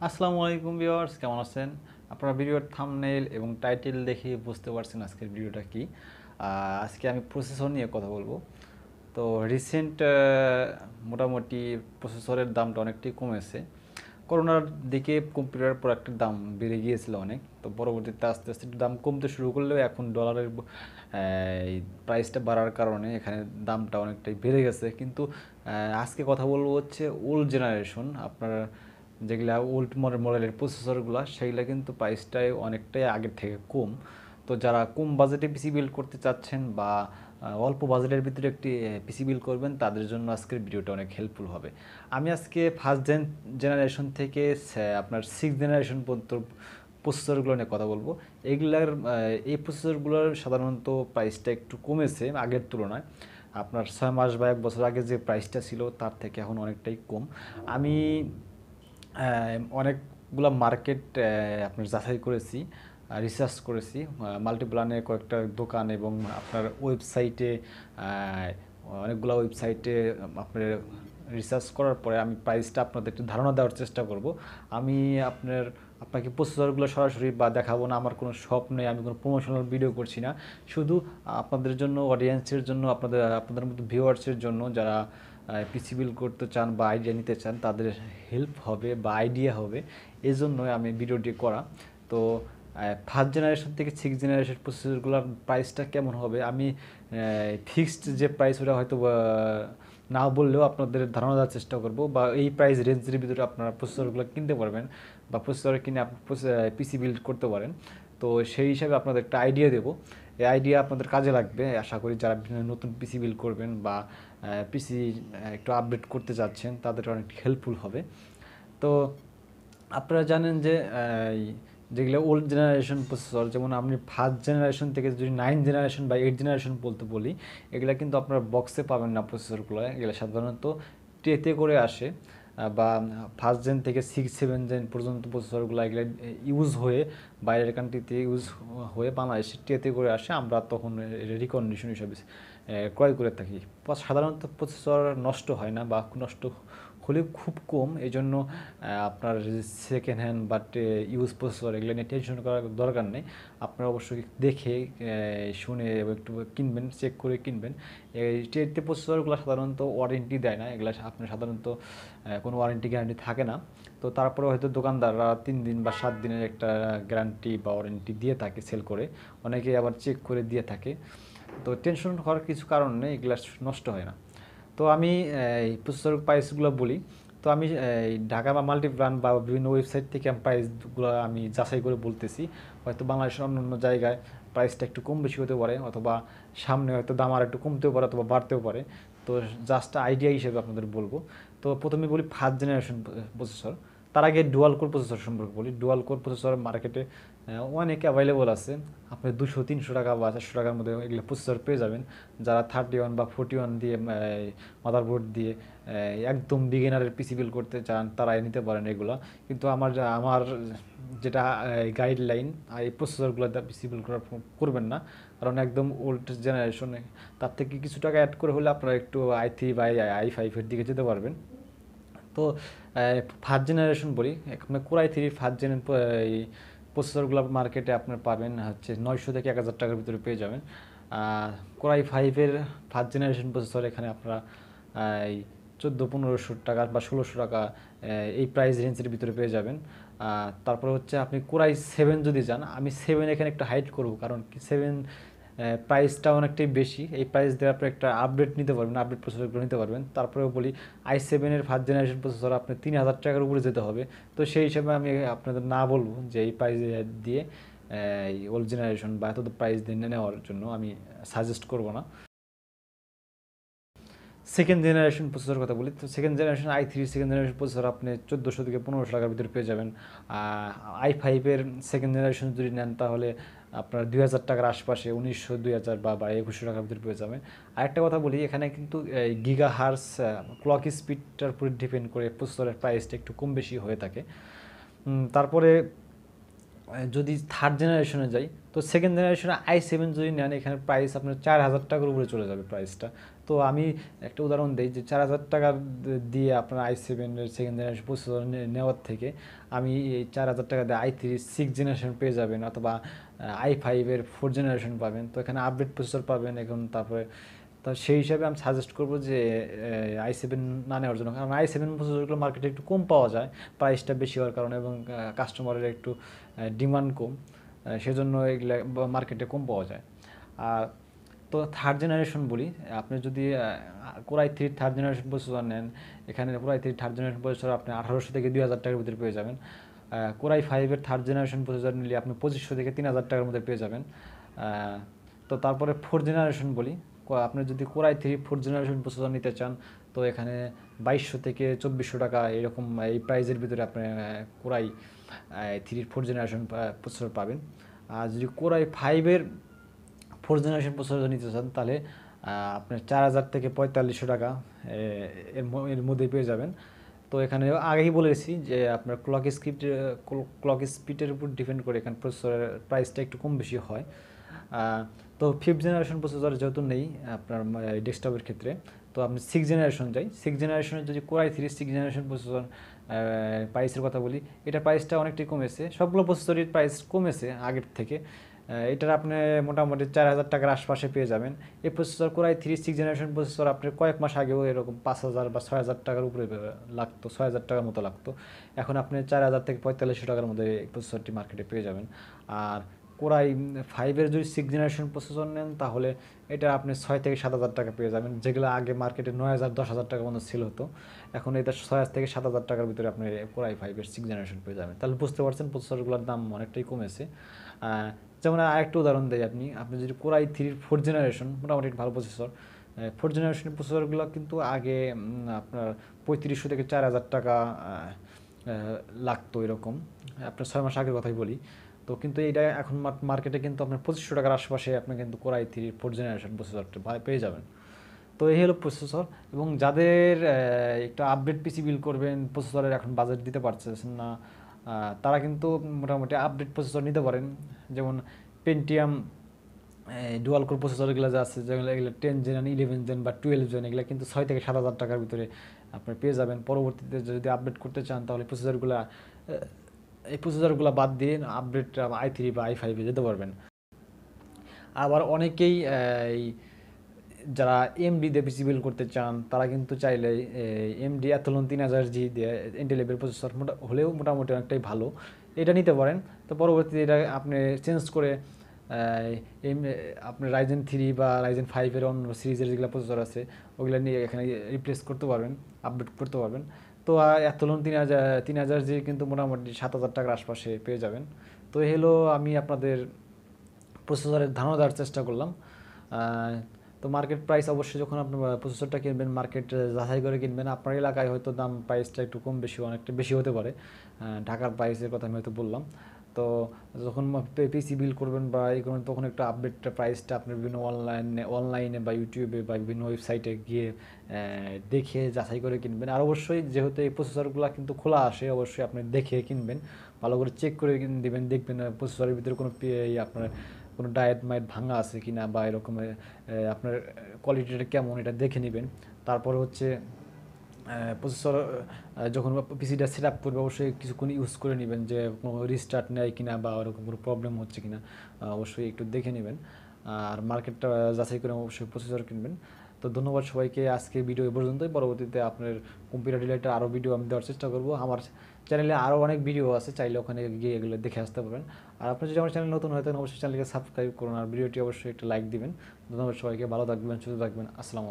আসসালামু আলাইকুম ভিউয়ার্স, কেমন আছেন? আপনারা ভিডিওর থাম্বনেইল এবং টাইটেল দেখে বুঝতে পারছেন আজকের ভিডিওটা কি। আজকে আমি প্রসেসর নিয়ে কথা বলবো। তো রিসেন্ট মোটামুটি প্রসেসরের দামটা অনেকটাই কমেছে। করোনার দিকে কম্পিউটার প্রোডাক্টের দাম বেড়ে গিয়েছিল অনেক। তো পরবর্তীতে আস্তে আস্তে একটু দাম কমতে শুরু করলেও এখন ডলারের এই প্রাইসটা বাড়ার কারণে এখানে দামটা অনেকটাই বেড়ে গেছে। কিন্তু আজকে কথা বলবো হচ্ছে ওল্ড জেনারেশন, আপনার যেগুলা ওল্ড মডেলের প্রসেসরগুলো, সেগুলো কিন্তু প্রাইসটাই অনেকটাই আগের থেকে কম। তো যারা কম বাজেটে পিসি বিল্ড করতে চাচ্ছেন বা অল্প বাজেটের ভিতরে একটি পিসি বিল্ড করবেন, তাদের জন্য আজকের ভিডিওটা অনেক হেল্পফুল হবে। আমি আজকে ফার্স্ট জেনারেশন থেকে আপনার সিক্স জেনারেশন পর্যন্ত প্রসেসরগুলো নিয়ে কথা বলবো। এই প্রসেসরগুলোর সাধারণত প্রাইসটা একটু কমেছে আগের তুলনায়। আপনার 6 মাস বা 1 বছর আগে যে প্রাইসটা ছিল তার থেকে এখন অনেকটাই কম। আমি অনেকগুলা মার্কেট আপনার যাচাই করেছি, রিসার্চ করেছি, মাল্টিপ্লানে কয়েকটা দোকান এবং আপনার ওয়েবসাইটে, অনেকগুলো ওয়েবসাইটে আপনার রিসার্চ করার পরে আমি প্রাইসটা আপনাদের একটু ধারণা দেওয়ার চেষ্টা করব। আমি আপনাকে প্রসেসরগুলো সরাসরি বা দেখাবো না, আমার কোনো শপ নেই, আমি কোনো প্রমোশনাল ভিডিও করছি না। শুধু আপনাদের জন্য, অডিয়েন্সের জন্য, আপনাদের মতো ভিউয়ার্সের জন্য যারা পিসি বিল্ড করতে চান বা আইডিয়া নিতে চান, তাদের হেল্প হবে বা আইডিয়া হবে, এই জন্যই আমি ভিডিওটি করা। তো ফার্স্ট জেনারেশন থেকে সিক্স জেনারেশন প্রসেসরগুলোর প্রাইসটা কেমন হবে, আমি ফিক্সড যে প্রাইস ওটা হয়তো না বললেও আপনাদের ধারণা দেওয়ার চেষ্টা করব, বা এই প্রাইস রেঞ্জের ভিতরে আপনারা প্রসেসরগুলো কিনতে পারবেন বা প্রসেসর কিনে আপনি পিসি বিল্ড করতে পারেন। তো সেই হিসাবে আপনাদের একটা আইডিয়া দেবো। এই আইডিয়া আপনাদের কাজে লাগবে আশা করি, যারা নতুন পিসি বিল্ড করবেন বা পিসি একটু আপডেট করতে যাচ্ছেন, তাদের অনেক হেল্পফুল হবে। তো আপনারা জানেন যে যেগুলো ওল্ড জেনারেশন প্রসেসর, যেমন আপনি ফার্স্ট জেনারেশন থেকে যদি 9 জেনারেশন বা 8 জেনারেশন বলতে বলি, এগুলো কিন্তু আপনারা বক্সে পাবেন না প্রসেসরগুলো। এগুলো সাধারণত ট্রেতে করে আসে, বা ফার্স্ট জেন থেকে 6 7 জেন পর্যন্ত প্রসেসরগুলো এগুলো ইউজ হয়ে বাইরের কান্ট্রিতে ইউজ হয়ে বাংলাদেশে ট্রেতে করে আসে, আমরা তখন রিকন্ডিশন হিসাবে ক্রয় করে থাকি। সাধারণত প্রসেসর নষ্ট হয় না বা নষ্ট হলে খুব কম, এই জন্য আপনার second hand but use processor এগুলো নিয়ে টেনশন করার দরকার নেই। আপনারা অবশ্যই দেখে শুনে একটু কিনবেন, চেক করে কিনবেন। এই টেতে প্রসেসরগুলো সাধারণত ওয়ারেন্টি দেয় না, এগুলো আপনার সাধারণত কোনো ওয়ারেন্টি গ্যারান্টি থাকে না। তো তারপরে হয়তো দোকানদাররা 3 দিন বা 7 দিনের একটা গ্যারান্টি বা ওয়ারেন্টি দিয়ে থাকে সেল করে, অনেকে আবার চেক করে দিয়ে থাকে। তো টেনশন হওয়ার কিছু কারণ নেই, এগুলো নষ্ট হয় না। তো আমি এই প্রসেসর প্রাইসগুলো বলি। তো আমি এই ঢাকা বা মাল্টিপ্লান বা বিভিন্ন ওয়েবসাইট থেকে আমি প্রাইসগুলো আমি যাচাই করে বলতেছি। হয়তো বাংলাদেশের অন্য অন্য জায়গায় প্রাইসটা একটু কম বেশি হতে পারে, অথবা সামনে হয়তো দাম আর একটু কমতেও পারে অথবা বাড়তেও পারে। তো জাস্ট আইডিয়া হিসেবে আপনাদের বলবো। তো প্রথমে বলি ফার্স্ট জেনারেশন প্রসেসর। তার আগে ডুয়াল কোর প্রসেসর সম্পর্কে বলি। ডুয়াল কোর প্রসেসর মার্কেটে অনেক অ্যাভেলেবল আছে। আপনি 200 300 টাকা বা 400 টাকার মধ্যে এগুলো প্রসেসর পেয়ে যাবেন। যারা 31 বা 41 দিয়ে মাদারবোর্ড দিয়ে একদম বিগিনারের পিসি বিল্ড করতে চান, তারাই নিতে পারেন এগুলো। কিন্তু আমার যেটা গাইডলাইন, এই প্রসেসরগুলো পিসি বিল্ড করবেন না, কারণ একদম ওল্ড জেনারেশনে তার থেকে কিছু টাকা অ্যাড করে হলে আপনারা একটু i3 বা i5-এর দিকে যেতে পারবেন। তো ফার্স্ট জেনারেশন বলি, এখন কোরাই থ্রি ফার্স্ট জেন প্রসেসরগুলো মার্কেটে আপনার পাবেন হচ্ছে 900 থেকে 1000 টাকার ভিতরে পেয়ে যাবেন। কোরাই ফাইভের ফার্স্ট জেনারেশন প্রসেসর এখানে আপনারা এই 1400-1500 টাকা বা 1600 টাকা এই প্রাইস রেঞ্জের ভিতরে পেয়ে যাবেন। তারপরে হচ্ছে আপনি কোরাই সেভেন যদি যান, আমি সেভেন এখানে একটা হাইড করবো, কারণ কি সেভেন প্রাইসটা অনেকটাই বেশি। এই প্রাইস দিয়ে আপনি একটা আপডেট নিতে পারবেন, আপডেট প্রসেসরগুলো নিতে পারবেন। তারপরেও বলি i7-এর ফার্স্ট জেনারেশন প্রসেসর আপনি 3000 টাকার উপরে যেতে হবে। তো সেই হিসাবে আমি আপনাদের না বলবো যে এই প্রাইস দিয়ে এই ওল্ড জেনারেশন বা এত প্রাইস দিয়ে নেওয়ার জন্য আমি সাজেস্ট করবো না। সেকেন্ড জেনারেশন প্রসেসর কথা বলি, তো second generation i3 second generation processor আপনি 1400 থেকে 1500 টাকার ভিতরে পেয়ে যাবেন। i5-এর সেকেন্ড জেনারেশন যদি নেন, তাহলে আপনার 2000 টাকার আশপাশে, 1900 2000 বা 2100 টাকার ভিতরে পেয়ে যাবেন। আরেকটা কথা বলি, এখানে কিন্তু গিগা হার্স ক্লক স্পিডটার উপরে ডিপেন্ড করে প্রসেসরের প্রাইসটা একটু কম বেশি হয়ে থাকে। তারপরে যদি থার্ড জেনারেশনে যাই, তো সেকেন্ড জেনারেশনে i7 যদি নেন, এখানে প্রাইস আপনার 4000 টাকার উপরে চলে যাবে প্রাইসটা। তো তো আমি একটা উদাহরণ দিই যে 4,000 টাকা দিয়ে আপনার i7-এর সেকেন্ড জেনারেশন প্রসেসর নেওয়ার থেকে আমি এই 4,000 টাকা দিয়ে i3 সিক্স জেনারেশন পেয়ে যাবেন, অথবা i5-এর ফোর্থ জেনারেশন পাবেন। তো এখানে আপডেট প্রসেসর পাবেন এখন। তারপরে তো সেই হিসাবে আমি সাজেস্ট করবো যে i7 না নেওয়ার জন্য, কারণ i7 প্রসেসরগুলো মার্কেটে একটু কম পাওয়া যায় প্রাইসটা বেশি হওয়ার কারণে, এবং কাস্টমারের একটু ডিমান্ড কম, সেজন্য এগুলো মার্কেটে কম পাওয়া যায়। আর তো থার্ড জেনারেশন বলি, আপনি যদি core i3 third generation processor নেন, এখানে core i3 third generation processor আপনি 1800 থেকে 2,000 টাকার ভিতরে পেয়ে যাবেন। কোর i5-এর থার্ড জেনারেশন প্রসেসর নিলে আপনি 2500 থেকে 3,000 টাকার মধ্যে পেয়ে যাবেন। তো তারপরে ফোর্থ জেনারেশন বলি, আপনি যদি core i3 fourth generation processor নিতে চান, তো এখানে 2,200 থেকে 2,400 টাকা এরকম এই প্রাইসের ভিতরে আপনি core i3 fourth generation processor পাবেন। আর যদি কোর i5-এর ফোর্থ জেনারেশন প্রসেসর নিতে চান, তাহলে আপনার 4,000 থেকে 4,500 টাকা এর মধ্যে পেয়ে যাবেন। তো এখানে আগেই বলেছি যে আপনার ক্লক স্পিডের উপর ডিপেন্ড করে এখানে প্রসেসরের প্রাইসটা একটু কম বেশি হয়। তো ফিফথ জেনারেশন প্রসেসর যেহেতু নেই আপনার ডেস্কটপের ক্ষেত্রে, তো আপনি সিক্স জেনারেশন যাই। সিক্স জেনারেশনের যদি core i3 six generation processor প্রাইসের কথা বলি, এটার প্রাইসটা অনেকটাই কমেছে, সবগুলো প্রসেসরের প্রাইস কমেছে আগের থেকে। এটার আপনি মোটামুটি 4,000 টাকার আশপাশে পেয়ে যাবেন। এই processor core i3 six generation processor আপনার কয়েক মাস আগেও এরকম 5,000 বা 6,000 টাকার উপরে লাগতো, 6,000 টাকার মতো লাগতো। এখন আপনি 4,000 থেকে 4,500 টাকার মধ্যে এই প্রসেসরটি মার্কেটে পেয়ে যাবেন। আর কোর i5-এর যদি সিক্স জেনারেশন প্রসেসর নেন, তাহলে এটা আপনি 6 থেকে 7,000 টাকা পেয়ে যাবেন, যেগুলো আগে মার্কেটে 9,000 10,000 টাকা মতো ছিল হতো। এখন এটা 6 থেকে 7,000 টাকার ভিতরে আপনি কোর i5-এর সিক্স জেনারেশন পেয়ে যাবেন। তাহলে বুঝতে পারছেন প্রসেসরগুলোর দাম অনেকটাই কমেছে। যেমন আরেকটা উদাহরণ দেয়, আপনি যদি কোর i3 ফোর্থ জেনারেশন, মোটামুটি ভালো প্রসেসর, ফোর্থ জেনারেশনের প্রসেসরগুলো কিন্তু আগে আপনার 3,500 থেকে 4,000 টাকা লাগতো এরকম, আপনার 6 মাস আগের কথাই বলি। তো কিন্তু এটা এখন মার্কেটে কিন্তু আপনার 2,500 টাকার আশেপাশে আপনি কিন্তু কোর i3 ফোর্থ জেনারেশন প্রসেসরটা পেয়ে যাবেন। তো এই হলো প্রসেসর। এবং যাদের একটু আপডেট পিসি বিল্ড করবেন, প্রসেসরের এখন বাজেট দিতে পারছেন না, তারা কিন্তু মোটামুটি আপডেট প্রসেসর নিতে পারেন। যেমন পেন্টিয়াম ডুয়াল কোর প্রসেসরগুলো যা আছে, যেগুলো এগুলো 10 জেন 11 জেন বা 12 জেন, এগুলো কিন্তু 6 থেকে 7,000 টাকার ভিতরে আপনি পেয়ে যাবেন। পরবর্তীতে যদি আপডেট করতে চান, তাহলে এই প্রসেসরগুলো বাদ দিয়ে আপডেট i3 বা i5-এ যেতে পারবেন। আবার অনেকেই যারা এমডি দিয়ে পিসি বিল্ড করতে চান, তারা কিন্তু চাইলে এমডি Athlon 3000G দিয়ে ইন্টেল লেভেল প্রসেসর হলেও মোটামুটি অনেকটাই ভালো, এটা নিতে পারেন। তো পরবর্তীতে এটা আপনি চেঞ্জ করে আপনি রাইজেন 3 বা রাইজেন 5-এর অন্য সিরিজের যেগুলো প্রসেসর আছে, ওগুলো নিয়ে এখানে রিপ্লেস করতে পারবেন, আপডেট করতে পারবেন। তো Athlon 3000G কিন্তু মোটামুটি 7,000 টাকার আশপাশে পেয়ে যাবেন। তো এই হলো আমি আপনাদের প্রসেসরের ধারণা দেওয়ার চেষ্টা করলাম। তো মার্কেট প্রাইস অবশ্যই যখন আপনি প্রসেসরটা কিনবেন, মার্কেট যাচাই করে কিনবেন। আপনার এলাকায় হয়তো দাম প্রাইসটা একটু কম বেশি, অনেকটা বেশি হতে পারে, ঢাকার প্রাইসের কথা আমি হয়তো বললাম। তো যখন পিসি বিল করবেন বা এই করবেন, তখন একটু আপডেট প্রাইসটা আপনি বিভিন্ন অনলাইনে বা ইউটিউবে বা বিভিন্ন ওয়েবসাইটে গিয়ে দেখে যাচাই করে কিনবেন। আর অবশ্যই যেহেতু এই প্রসেসরগুলো কিন্তু খোলা আসে, অবশ্যই আপনি দেখে কিনবেন, ভালো করে চেক করে দেবেন, দেখবেন প্রসেসরের ভিতরে কোনো আপনার কোনো ডায়েট মাইট ভাঙা আছে কিনা, বা এরকম আপনার কোয়ালিটিটা কেমন, এটা দেখে নেবেন। তারপরে হচ্ছে প্রসেসর যখন পিসিটা সেট আপ করবে, অবশ্যই কিছুক্ষণ ইউজ করে নেবেন যে কোনো রিস্টার্ট নেয় কিনা বা ওরকম কোনো প্রবলেম হচ্ছে কিনা, অবশ্যই একটু দেখে নেবেন। আর মার্কেটটা যাচাই করে অবশ্যই প্রসেসর কিনবেন। তো ধন্যবাদ সবাইকে, আজকে ভিডিও এই পর্যন্তই। পরবর্তীতে আপনার কম্পিউটার রিলেটেড আরও ভিডিও আমি দেওয়ার চেষ্টা করবো। আমার চ্যানেলে আরও অনেক ভিডিও আছে, চাইলে ওখানে গিয়ে এগুলো দেখে আসতে পারবেন। আর আপনি যদি আমার চ্যানেল নতুন হয়ে থাকেন, অবশ্যই চ্যানেলকে সাবস্ক্রাইব করুন, আর ভিডিওটি অবশ্যই একটা লাইক দিবেন। ধন্যবাদ সবাইকে, ভালো থাকবেন, সুস্থ থাকবেন, আসসালামু আলাইকুম।